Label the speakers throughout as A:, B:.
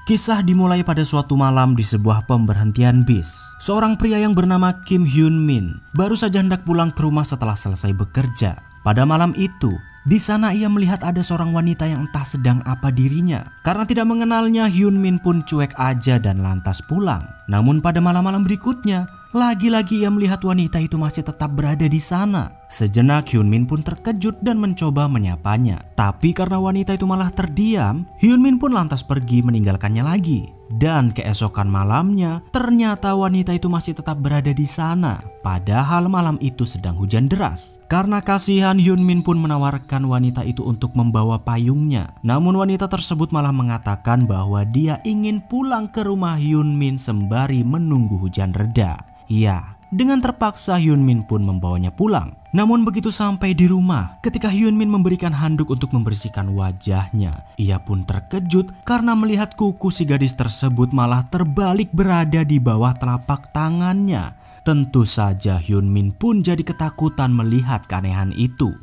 A: Kisah dimulai pada suatu malam di sebuah pemberhentian bis. Seorang pria yang bernama Kim Hyun Min baru saja hendak pulang ke rumah setelah selesai bekerja. Pada malam itu, di sana ia melihat ada seorang wanita yang entah sedang apa dirinya. Karena tidak mengenalnya, Hyun Min pun cuek aja dan lantas pulang. Namun pada malam-malam berikutnya, lagi-lagi ia melihat wanita itu masih tetap berada di sana. Sejenak Hyun Min pun terkejut dan mencoba menyapanya. Tapi karena wanita itu malah terdiam, Hyun Min pun lantas pergi meninggalkannya lagi. Dan keesokan malamnya, ternyata wanita itu masih tetap berada di sana. Padahal malam itu sedang hujan deras. Karena kasihan, Hyun Min pun menawarkan wanita itu untuk membawa payungnya. Namun wanita tersebut malah mengatakan bahwa dia ingin pulang ke rumah Hyun Min sembari menunggu hujan reda. Ya, dengan terpaksa Hyun Min pun membawanya pulang. Namun begitu sampai di rumah, ketika Hyun Min memberikan handuk untuk membersihkan wajahnya, ia pun terkejut karena melihat kuku si gadis tersebut malah terbalik berada di bawah telapak tangannya. Tentu saja Hyun Min pun jadi ketakutan melihat keanehan itu.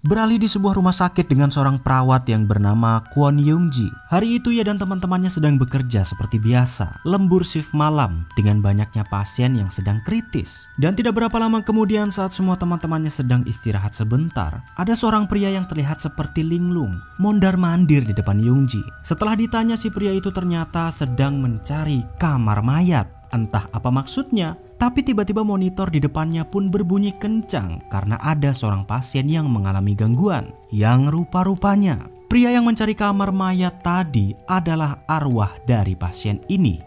A: Beralih di sebuah rumah sakit dengan seorang perawat yang bernama Kwon Young Ji. Hari itu ia dan teman-temannya sedang bekerja seperti biasa, lembur shift malam dengan banyaknya pasien yang sedang kritis. Dan tidak berapa lama kemudian saat semua teman-temannya sedang istirahat sebentar, ada seorang pria yang terlihat seperti linglung, mondar-mandir di depan Young Ji. Setelah ditanya, si pria itu ternyata sedang mencari kamar mayat. Entah apa maksudnya, tapi tiba-tiba monitor di depannya pun berbunyi kencang karena ada seorang pasien yang mengalami gangguan. Yang rupa-rupanya pria yang mencari kamar mayat tadi adalah arwah dari pasien ini.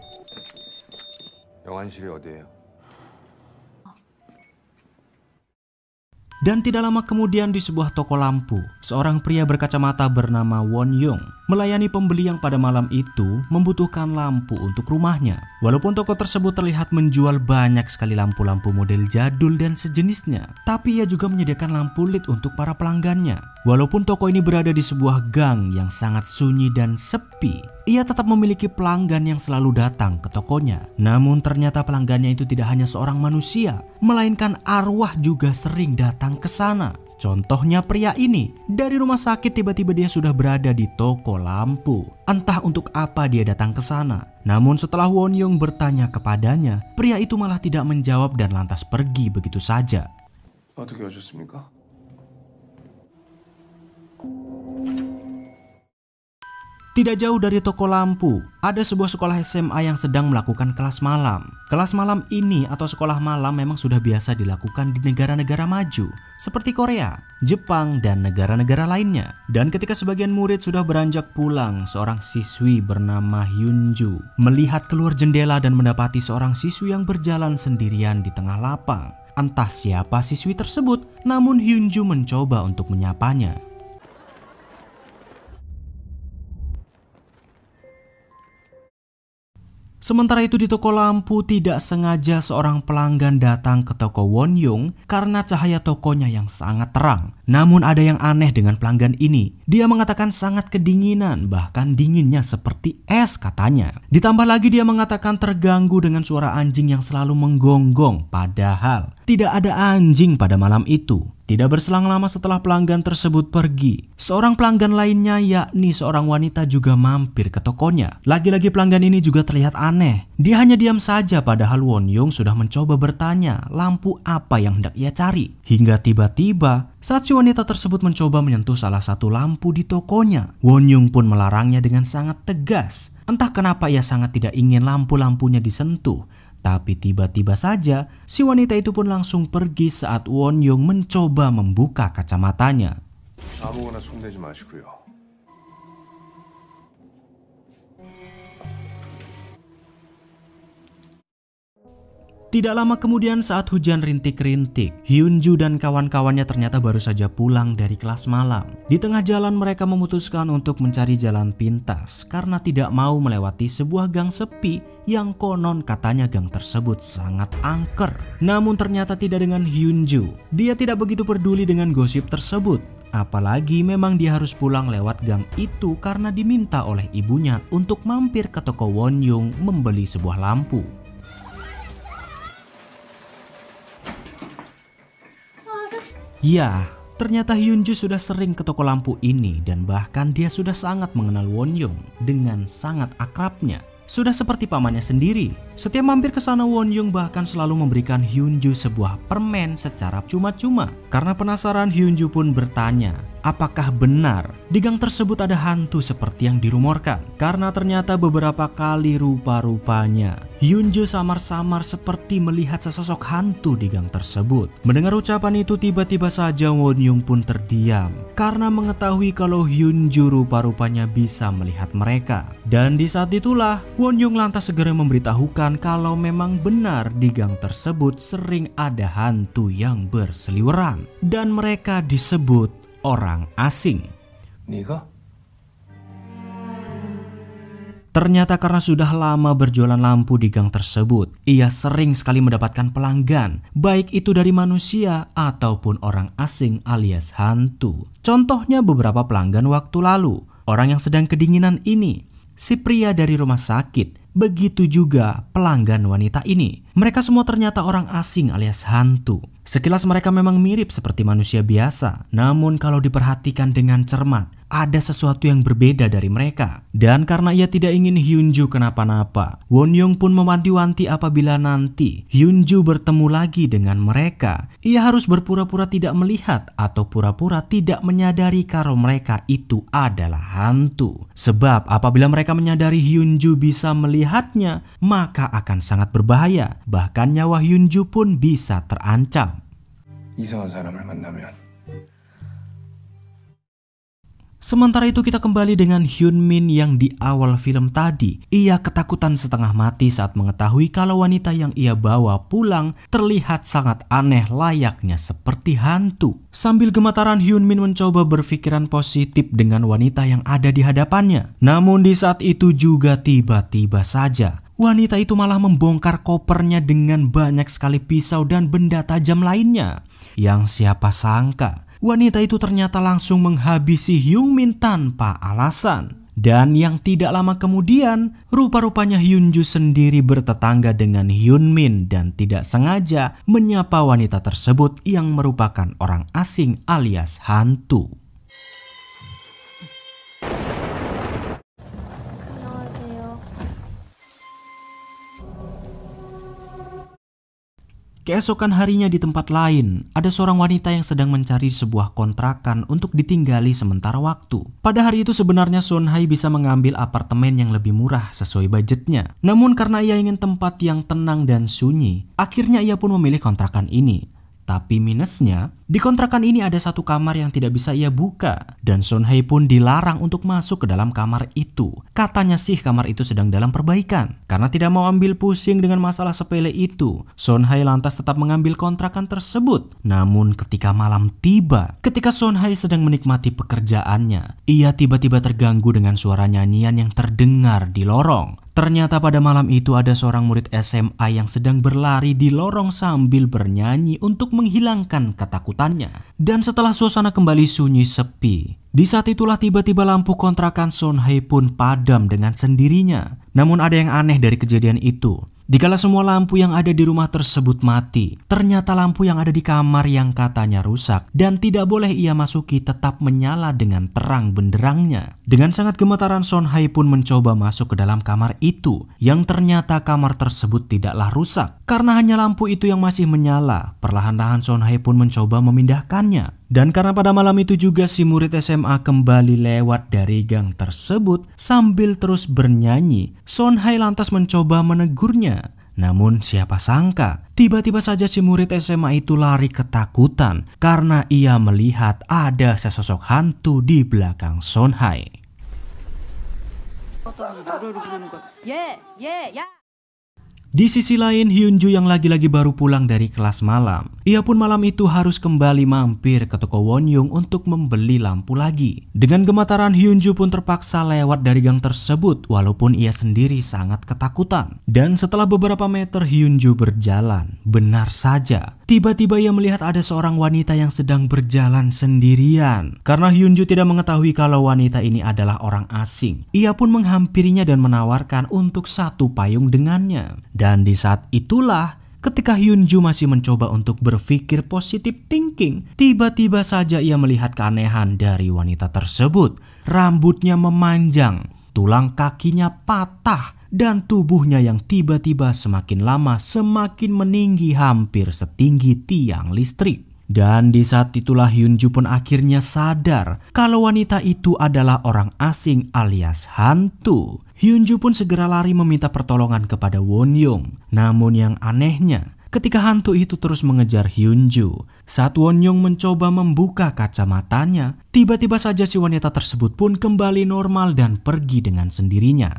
B: 영안실이 어디예요?
A: Dan tidak lama kemudian di sebuah toko lampu, seorang pria berkacamata bernama Won Young melayani pembeli yang pada malam itu membutuhkan lampu untuk rumahnya. Walaupun toko tersebut terlihat menjual banyak sekali lampu-lampu model jadul dan sejenisnya, tapi ia juga menyediakan lampu LED untuk para pelanggannya. Walaupun toko ini berada di sebuah gang yang sangat sunyi dan sepi, ia tetap memiliki pelanggan yang selalu datang ke tokonya. Namun ternyata pelanggannya itu tidak hanya seorang manusia, melainkan arwah juga sering datang ke sana. Contohnya pria ini, dari rumah sakit tiba-tiba dia sudah berada di toko lampu. Entah untuk apa dia datang ke sana. Namun setelah Won Young bertanya kepadanya, pria itu malah tidak menjawab dan lantas pergi begitu saja.
B: 어떻게 오셨습니까?
A: Tidak jauh dari toko lampu, ada sebuah sekolah SMA yang sedang melakukan kelas malam. Kelas malam ini atau sekolah malam memang sudah biasa dilakukan di negara-negara maju, seperti Korea, Jepang, dan negara-negara lainnya. Dan ketika sebagian murid sudah beranjak pulang, seorang siswi bernama Hyunju melihat keluar jendela dan mendapati seorang siswi yang berjalan sendirian di tengah lapang. Entah siapa siswi tersebut, namun Hyunju mencoba untuk menyapanya. Sementara itu di toko lampu, tidak sengaja seorang pelanggan datang ke toko Won Young karena cahaya tokonya yang sangat terang. Namun ada yang aneh dengan pelanggan ini. Dia mengatakan sangat kedinginan, bahkan dinginnya seperti es katanya. Ditambah lagi dia mengatakan terganggu dengan suara anjing yang selalu menggonggong. Padahal tidak ada anjing pada malam itu. Tidak berselang lama setelah pelanggan tersebut pergi, seorang pelanggan lainnya yakni seorang wanita juga mampir ke tokonya. Lagi-lagi pelanggan ini juga terlihat aneh. Dia hanya diam saja padahal Won Young sudah mencoba bertanya lampu apa yang hendak ia cari. Hingga tiba-tiba saat si wanita tersebut mencoba menyentuh salah satu lampu di tokonya, Won Young pun melarangnya dengan sangat tegas. Entah kenapa ia sangat tidak ingin lampu-lampunya disentuh. Tapi tiba-tiba saja si wanita itu pun langsung pergi saat Won Young mencoba membuka kacamatanya.
B: 아무거나 손대지 마시고요.
A: Tidak lama kemudian saat hujan rintik-rintik, Hyunju dan kawan-kawannya ternyata baru saja pulang dari kelas malam. Di tengah jalan mereka memutuskan untuk mencari jalan pintas karena tidak mau melewati sebuah gang sepi yang konon katanya gang tersebut sangat angker. Namun ternyata tidak dengan Hyunju. Dia tidak begitu peduli dengan gosip tersebut. Apalagi memang dia harus pulang lewat gang itu karena diminta oleh ibunya untuk mampir ke toko Won Young membeli sebuah lampu. Ya, Ternyata Hyunju sudah sering ke toko lampu ini dan bahkan dia sudah sangat mengenal Won-young dengan sangat akrabnya. Sudah seperti pamannya sendiri. Setiap mampir ke sana, Won-young bahkan selalu memberikan Hyunju sebuah permen secara cuma-cuma. Karena penasaran, Hyunju pun bertanya, apakah benar di gang tersebut ada hantu seperti yang dirumorkan? Karena ternyata beberapa kali rupa-rupanya Hyunju samar-samar seperti melihat sesosok hantu di gang tersebut. Mendengar ucapan itu, tiba-tiba saja Won-young pun terdiam karena mengetahui kalau Hyunju rupa-rupanya bisa melihat mereka. Dan di saat itulah Won-young lantas segera memberitahukan kalau memang benar di gang tersebut sering ada hantu yang berseliweran dan mereka disebut orang asing.
B: 네가?
A: Ternyata karena sudah lama berjualan lampu di gang tersebut, ia sering sekali mendapatkan pelanggan, baik itu dari manusia ataupun orang asing alias hantu. Contohnya beberapa pelanggan waktu lalu, orang yang sedang kedinginan ini, si pria dari rumah sakit, begitu juga pelanggan wanita ini. Mereka semua ternyata orang asing alias hantu. Sekilas mereka memang mirip seperti manusia biasa, namun kalau diperhatikan dengan cermat, ada sesuatu yang berbeda dari mereka. Dan karena ia tidak ingin Hyunju kenapa-napa, Won-young pun mewanti-wanti apabila nanti Hyunju bertemu lagi dengan mereka, ia harus berpura-pura tidak melihat atau pura-pura tidak menyadari kalau mereka itu adalah hantu. Sebab apabila mereka menyadari Hyunju bisa melihatnya, maka akan sangat berbahaya. Bahkan nyawa Hyunju pun bisa terancam.
B: 이상한 사람을 만나면
A: Sementara itu kita kembali dengan Hyun Min yang di awal film tadi. Ia ketakutan setengah mati saat mengetahui kalau wanita yang ia bawa pulang terlihat sangat aneh layaknya seperti hantu. Sambil gemetaran, Hyun Min mencoba berpikiran positif dengan wanita yang ada di hadapannya. Namun di saat itu juga tiba-tiba saja wanita itu malah membongkar kopernya dengan banyak sekali pisau dan benda tajam lainnya. Yang siapa sangka wanita itu ternyata langsung menghabisi Hyun Min tanpa alasan. Dan yang tidak lama kemudian, rupa-rupanya Hyunju sendiri bertetangga dengan Hyun Min dan tidak sengaja menyapa wanita tersebut yang merupakan orang asing alias hantu. Keesokan harinya di tempat lain, ada seorang wanita yang sedang mencari sebuah kontrakan untuk ditinggali sementara waktu. Pada hari itu sebenarnya Son Hai bisa mengambil apartemen yang lebih murah sesuai budgetnya. Namun karena ia ingin tempat yang tenang dan sunyi, akhirnya ia pun memilih kontrakan ini. Tapi minusnya, di kontrakan ini ada satu kamar yang tidak bisa ia buka. Dan Son Hai pun dilarang untuk masuk ke dalam kamar itu. Katanya sih kamar itu sedang dalam perbaikan. Karena tidak mau ambil pusing dengan masalah sepele itu, Son Hai lantas tetap mengambil kontrakan tersebut. Namun ketika malam tiba, ketika Son Hai sedang menikmati pekerjaannya, ia tiba-tiba terganggu dengan suara nyanyian yang terdengar di lorong. Ternyata pada malam itu ada seorang murid SMA yang sedang berlari di lorong sambil bernyanyi untuk menghilangkan ketakutannya. Dan setelah suasana kembali sunyi sepi, di saat itulah tiba-tiba lampu kontrakan Son Hai pun padam dengan sendirinya. Namun ada yang aneh dari kejadian itu. Dikala semua lampu yang ada di rumah tersebut mati, ternyata lampu yang ada di kamar yang katanya rusak dan tidak boleh ia masuki tetap menyala dengan terang benderangnya. Dengan sangat gemetaran, Son Hai pun mencoba masuk ke dalam kamar itu, yang ternyata kamar tersebut tidaklah rusak. Karena hanya lampu itu yang masih menyala, perlahan-lahan Son Hai pun mencoba memindahkannya. Dan karena pada malam itu juga si murid SMA kembali lewat dari gang tersebut sambil terus bernyanyi, Son Hai lantas mencoba menegurnya. Namun siapa sangka, tiba-tiba saja si murid SMA itu lari ketakutan karena ia melihat ada sesosok hantu di belakang Son Hai. Di sisi lain, Hyunju yang lagi-lagi baru pulang dari kelas malam. Ia pun malam itu harus kembali mampir ke toko Won-young untuk membeli lampu lagi. Dengan gemetaran, Hyunju pun terpaksa lewat dari gang tersebut walaupun ia sendiri sangat ketakutan. Dan setelah beberapa meter Hyunju berjalan, benar saja tiba-tiba ia melihat ada seorang wanita yang sedang berjalan sendirian. Karena Hyunju tidak mengetahui kalau wanita ini adalah orang asing, ia pun menghampirinya dan menawarkan untuk satu payung dengannya. Dan di saat itulah Ketika Hyunju masih mencoba untuk berpikir positive thinking, tiba-tiba saja ia melihat keanehan dari wanita tersebut. Rambutnya memanjang, tulang kakinya patah, dan tubuhnya yang tiba-tiba semakin lama semakin meninggi hampir setinggi tiang listrik. Dan di saat itulah Hyunju pun akhirnya sadar kalau wanita itu adalah orang asing alias hantu. Hyunju pun segera lari meminta pertolongan kepada Won-young. Namun yang anehnya, ketika hantu itu terus mengejar Hyunju, saat Won-young mencoba membuka kacamatanya, tiba-tiba saja si wanita tersebut pun kembali normal dan pergi dengan sendirinya.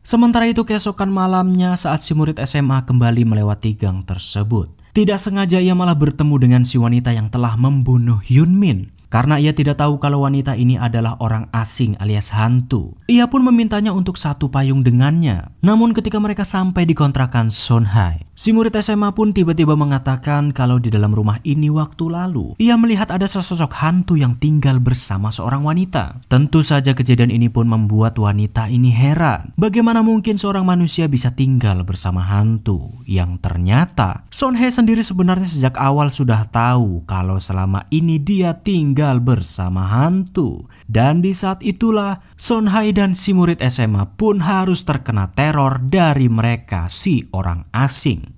A: Sementara itu keesokan malamnya saat si murid SMA kembali melewati gang tersebut, tidak sengaja ia malah bertemu dengan si wanita yang telah membunuh Hyunmin. Karena ia tidak tahu kalau wanita ini adalah orang asing alias hantu, ia pun memintanya untuk satu payung dengannya. Namun ketika mereka sampai di kontrakan Sonhae, si murid SMA pun tiba-tiba mengatakan kalau di dalam rumah ini waktu lalu ia melihat ada sesosok hantu yang tinggal bersama seorang wanita. Tentu saja kejadian ini pun membuat wanita ini heran. Bagaimana mungkin seorang manusia bisa tinggal bersama hantu? Yang ternyata Sonhae sendiri sebenarnya sejak awal sudah tahu kalau selama ini dia tinggal bersama hantu. Dan di saat itulah Sonhae dan si murid SMA pun harus terkena teror dari mereka si orang asing.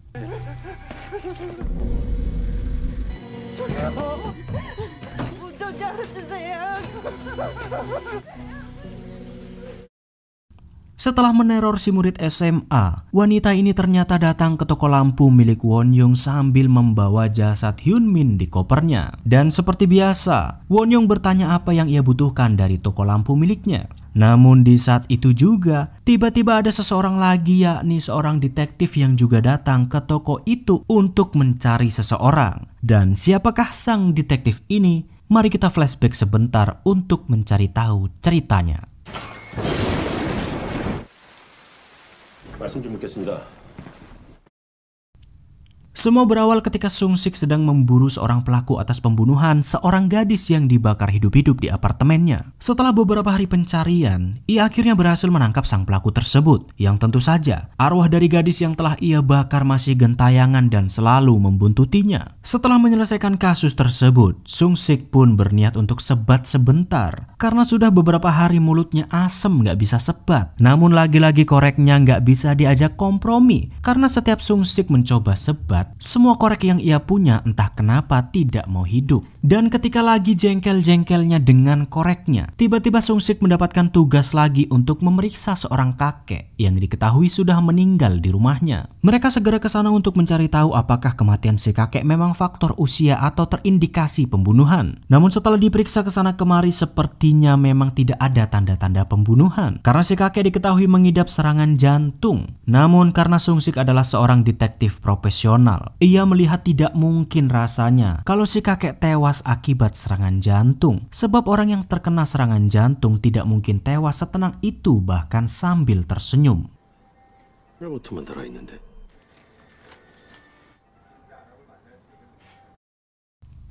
A: Setelah meneror si murid SMA, wanita ini ternyata datang ke toko lampu milik Won-young sambil membawa jasad Hyunmin di kopernya. Dan seperti biasa, Won-young bertanya apa yang ia butuhkan dari toko lampu miliknya. Namun di saat itu juga, tiba-tiba ada seseorang lagi, yakni seorang detektif yang juga datang ke toko itu untuk mencari seseorang. Dan siapakah sang detektif ini? Mari kita flashback sebentar untuk mencari tahu ceritanya.
C: 말씀 좀 묻겠습니다.
A: Semua berawal ketika Sung-sik sedang memburu seorang pelaku atas pembunuhan seorang gadis yang dibakar hidup-hidup di apartemennya. Setelah beberapa hari pencarian, ia akhirnya berhasil menangkap sang pelaku tersebut, yang tentu saja arwah dari gadis yang telah ia bakar masih gentayangan dan selalu membuntutinya. Setelah menyelesaikan kasus tersebut, Sung-sik pun berniat untuk sebat sebentar, karena sudah beberapa hari mulutnya asem gak bisa sebat. Namun lagi-lagi koreknya gak bisa diajak kompromi, karena setiap Sung-sik mencoba sebat, semua korek yang ia punya entah kenapa tidak mau hidup. Dan ketika lagi jengkel-jengkelnya dengan koreknya, tiba-tiba Sung-sik mendapatkan tugas lagi untuk memeriksa seorang kakek yang diketahui sudah meninggal di rumahnya. Mereka segera ke sana untuk mencari tahu apakah kematian si kakek memang faktor usia atau terindikasi pembunuhan. Namun setelah diperiksa ke sana kemari, sepertinya memang tidak ada tanda-tanda pembunuhan, karena si kakek diketahui mengidap serangan jantung. Namun karena Sung-sik adalah seorang detektif profesional, ia melihat tidak mungkin rasanya kalau si kakek tewas akibat serangan jantung. Sebab orang yang terkena serangan jantung tidak mungkin tewas setenang itu bahkan sambil tersenyum.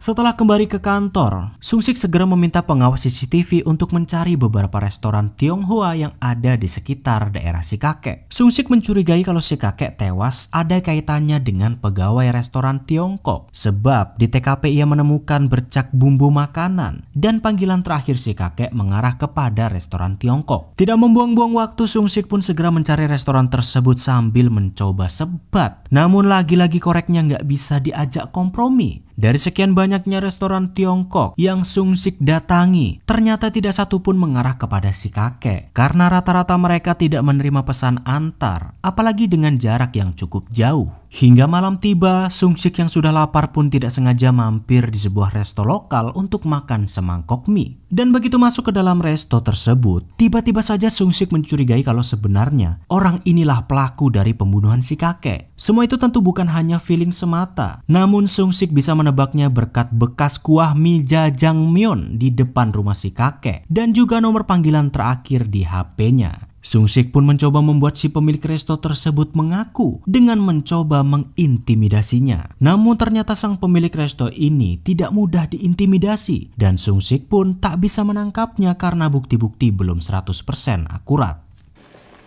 A: Setelah kembali ke kantor, Sung-sik segera meminta pengawas CCTV untuk mencari beberapa restoran Tionghoa yang ada di sekitar daerah si kakek. Sung-sik mencurigai kalau si kakek tewas ada kaitannya dengan pegawai restoran Tiongkok, sebab di TKP ia menemukan bercak bumbu makanan dan panggilan terakhir si kakek mengarah kepada restoran Tiongkok. Tidak membuang-buang waktu, Sung-sik pun segera mencari restoran tersebut sambil mencoba sebat. Namun lagi-lagi koreknya nggak bisa diajak kompromi. Dari sekian banyaknya restoran Tiongkok yang Sung-sik datangi, ternyata tidak satu pun mengarah kepada si kakek, karena rata-rata mereka tidak menerima pesan antar, apalagi dengan jarak yang cukup jauh. Hingga malam tiba, Sung-sik yang sudah lapar pun tidak sengaja mampir di sebuah resto lokal untuk makan semangkok mie. Dan begitu masuk ke dalam resto tersebut, tiba-tiba saja Sung-sik mencurigai kalau sebenarnya orang inilah pelaku dari pembunuhan si kakek. Semua itu tentu bukan hanya feeling semata, namun Sung-sik bisa menebaknya berkat bekas kuah mie jajangmyeon di depan rumah si kakek dan juga nomor panggilan terakhir di HP-nya. Sung-sik pun mencoba membuat si pemilik resto tersebut mengaku dengan mencoba mengintimidasinya. Namun ternyata sang pemilik resto ini tidak mudah diintimidasi dan Sung-sik pun tak bisa menangkapnya karena bukti-bukti belum 100% akurat.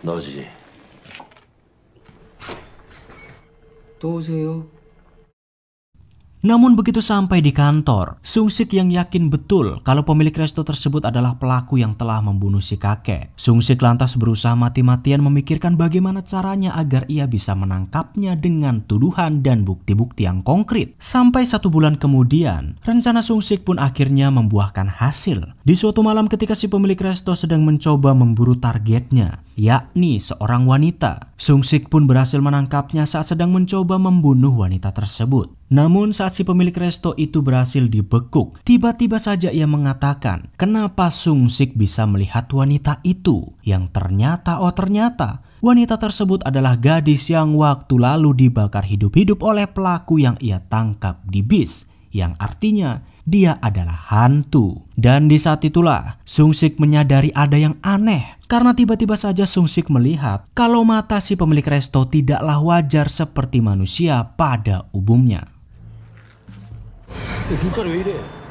C: 너지.
B: 또 오세요.
A: Namun begitu sampai di kantor, Sung-sik yang yakin betul kalau pemilik resto tersebut adalah pelaku yang telah membunuh si kakek. Sung-sik lantas berusaha mati-matian memikirkan bagaimana caranya agar ia bisa menangkapnya dengan tuduhan dan bukti-bukti yang konkret. Sampai 1 bulan kemudian, rencana Sung-sik pun akhirnya membuahkan hasil. Di suatu malam ketika si pemilik resto sedang mencoba memburu targetnya, yakni seorang wanita, Sung-sik pun berhasil menangkapnya saat sedang mencoba membunuh wanita tersebut. Namun saat si pemilik resto itu berhasil dibekuk, tiba-tiba saja ia mengatakan kenapa Sung-sik bisa melihat wanita itu, yang ternyata wanita tersebut adalah gadis yang waktu lalu dibakar hidup-hidup oleh pelaku yang ia tangkap di bis, yang artinya dia adalah hantu. Dan di saat itulah Sung-sik menyadari ada yang aneh, karena tiba-tiba saja Sung-sik melihat kalau mata si pemilik resto tidaklah wajar seperti manusia pada umumnya.
C: 눈깔이 왜 이래?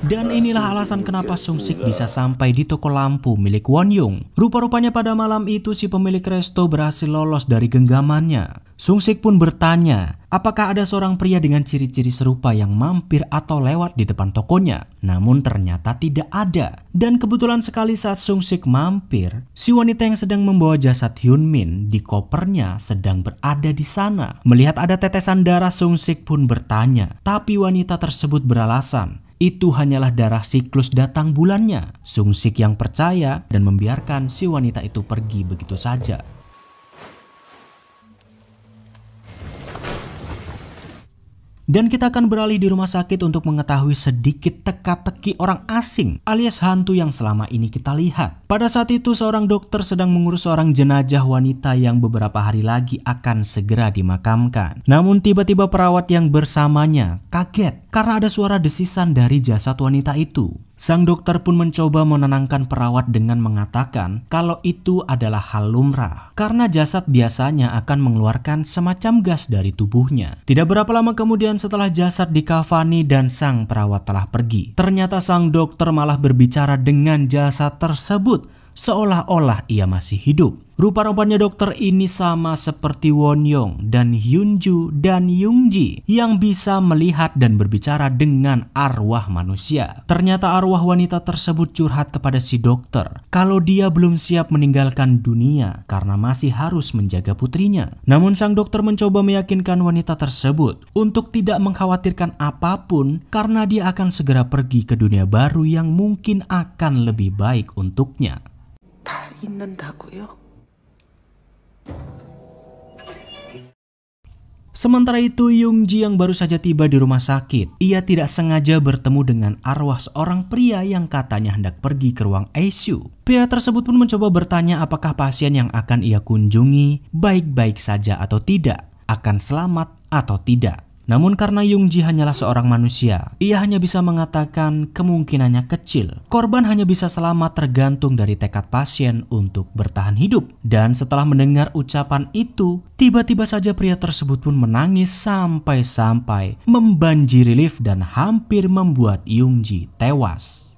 A: Dan inilah alasan kenapa Sung-sik bisa sampai di toko lampu milik Won-young. Rupa-rupanya pada malam itu si pemilik resto berhasil lolos dari genggamannya. Sung-sik pun bertanya, apakah ada seorang pria dengan ciri-ciri serupa yang mampir atau lewat di depan tokonya? Namun ternyata tidak ada. Dan kebetulan sekali saat Sung-sik mampir, si wanita yang sedang membawa jasad Hyun-min di kopernya sedang berada di sana. Melihat ada tetesan darah, Sung-sik pun bertanya, tapi wanita tersebut beralasan itu hanyalah darah siklus datang bulannya. Sung-sik yang percaya dan membiarkan si wanita itu pergi begitu saja. Dan kita akan beralih di rumah sakit untuk mengetahui sedikit teka-teki orang asing alias hantu yang selama ini kita lihat. Pada saat itu seorang dokter sedang mengurus seorang jenazah wanita yang beberapa hari lagi akan segera dimakamkan. Namun tiba-tiba perawat yang bersamanya kaget karena ada suara desisan dari jasad wanita itu. Sang dokter pun mencoba menenangkan perawat dengan mengatakan kalau itu adalah hal lumrah karena jasad biasanya akan mengeluarkan semacam gas dari tubuhnya. Tidak berapa lama kemudian setelah jasad dikafani dan sang perawat telah pergi, ternyata sang dokter malah berbicara dengan jasad tersebut seolah-olah ia masih hidup. Rupa-rupanya dokter ini sama seperti Won-young dan Hyun-ju dan Young-ji yang bisa melihat dan berbicara dengan arwah manusia. Ternyata arwah wanita tersebut curhat kepada si dokter kalau dia belum siap meninggalkan dunia karena masih harus menjaga putrinya. Namun sang dokter mencoba meyakinkan wanita tersebut untuk tidak mengkhawatirkan apapun karena dia akan segera pergi ke dunia baru yang mungkin akan lebih baik untuknya.
D: 다 있는다고요?
A: Sementara itu Young-ji yang baru saja tiba di rumah sakit, ia tidak sengaja bertemu dengan arwah seorang pria yang katanya hendak pergi ke ruang ICU. Pria tersebut pun mencoba bertanya apakah pasien yang akan ia kunjungi baik-baik saja atau tidak, akan selamat atau tidak. Namun karena Young-ji hanyalah seorang manusia, ia hanya bisa mengatakan kemungkinannya kecil. Korban hanya bisa selamat tergantung dari tekad pasien untuk bertahan hidup. Dan setelah mendengar ucapan itu, tiba-tiba saja pria tersebut pun menangis sampai-sampai membanjiri lift dan hampir membuat Young-ji tewas.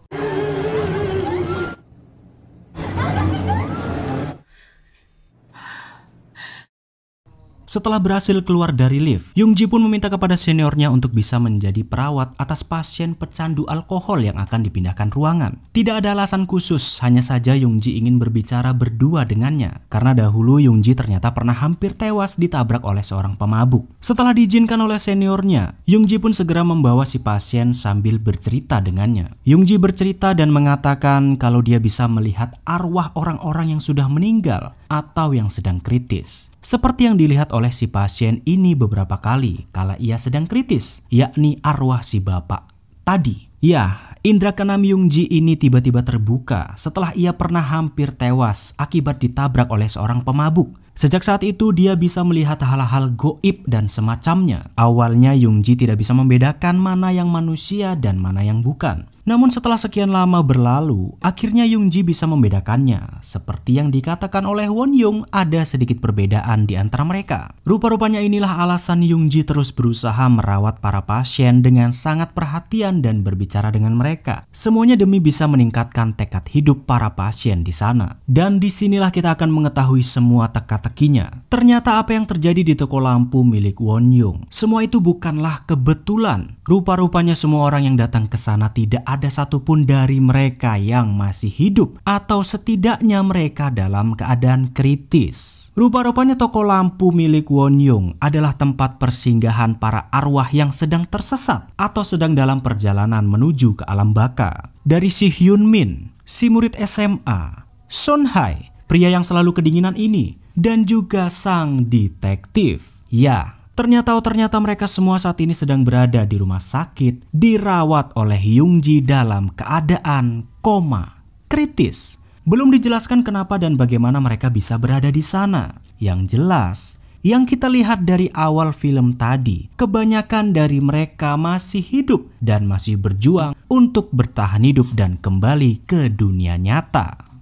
A: Setelah berhasil keluar dari lift, Young-ji pun meminta kepada seniornya untuk bisa menjadi perawat atas pasien pecandu alkohol yang akan dipindahkan ruangan. Tidak ada alasan khusus, hanya saja Young-ji ingin berbicara berdua dengannya. Karena dahulu Young-ji ternyata pernah hampir tewas ditabrak oleh seorang pemabuk. Setelah diizinkan oleh seniornya, Young-ji pun segera membawa si pasien sambil bercerita dengannya. Young-ji bercerita dan mengatakan kalau dia bisa melihat arwah orang-orang yang sudah meninggal atau yang sedang kritis. Seperti yang dilihat oleh si pasien ini beberapa kali kala ia sedang kritis, yakni arwah si bapak tadi. Ya, indra keenam Young-ji ini tiba-tiba terbuka setelah ia pernah hampir tewas akibat ditabrak oleh seorang pemabuk. Sejak saat itu dia bisa melihat hal-hal goib dan semacamnya. Awalnya Young-ji tidak bisa membedakan mana yang manusia dan mana yang bukan. Namun setelah sekian lama berlalu, akhirnya Yoonji bisa membedakannya. Seperti yang dikatakan oleh Won-young, ada sedikit perbedaan di antara mereka. Rupa-rupanya inilah alasan Yoonji terus berusaha merawat para pasien dengan sangat perhatian dan berbicara dengan mereka. Semuanya demi bisa meningkatkan tekad hidup para pasien di sana. Dan disinilah kita akan mengetahui semua teka-tekinya. Ternyata apa yang terjadi di toko lampu milik Won-young, semua itu bukanlah kebetulan. Rupa-rupanya semua orang yang datang ke sana tidak ada satupun dari mereka yang masih hidup, atau setidaknya mereka dalam keadaan kritis. Rupa-rupanya toko lampu milik Won-young adalah tempat persinggahan para arwah yang sedang tersesat atau sedang dalam perjalanan menuju ke alam baka. Dari si Hyun-min, si murid SMA, Son-hae, pria yang selalu kedinginan ini, dan juga sang detektif. Ya, ternyata mereka semua saat ini sedang berada di rumah sakit, dirawat oleh Yoonji dalam keadaan koma kritis. Belum dijelaskan kenapa dan bagaimana mereka bisa berada di sana. Yang jelas, yang kita lihat dari awal film tadi, kebanyakan dari mereka masih hidup dan masih berjuang untuk bertahan hidup dan kembali ke dunia nyata.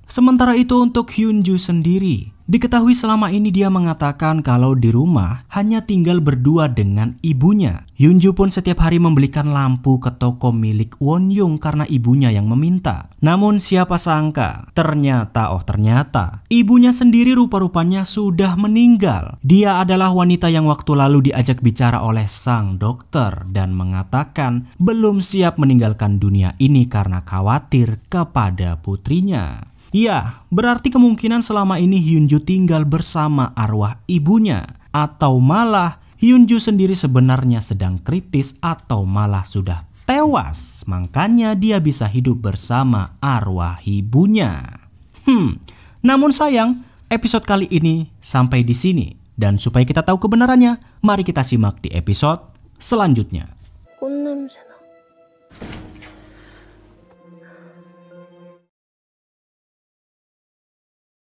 A: Sementara itu untuk Hyunju sendiri, diketahui selama ini dia mengatakan kalau di rumah hanya tinggal berdua dengan ibunya. Hyunju pun setiap hari membelikan lampu ke toko milik Won-young karena ibunya yang meminta. Namun siapa sangka, ternyata ibunya sendiri rupa-rupanya sudah meninggal. Dia adalah wanita yang waktu lalu diajak bicara oleh sang dokter dan mengatakan belum siap meninggalkan dunia ini karena khawatir kepada putrinya. Ya, berarti kemungkinan selama ini Hyunju tinggal bersama arwah ibunya. Atau malah Hyunju sendiri sebenarnya sedang kritis atau malah sudah tewas. Makanya dia bisa hidup bersama arwah ibunya. Namun sayang, episode kali ini sampai di sini. Dan supaya kita tahu kebenarannya, mari kita simak di episode selanjutnya.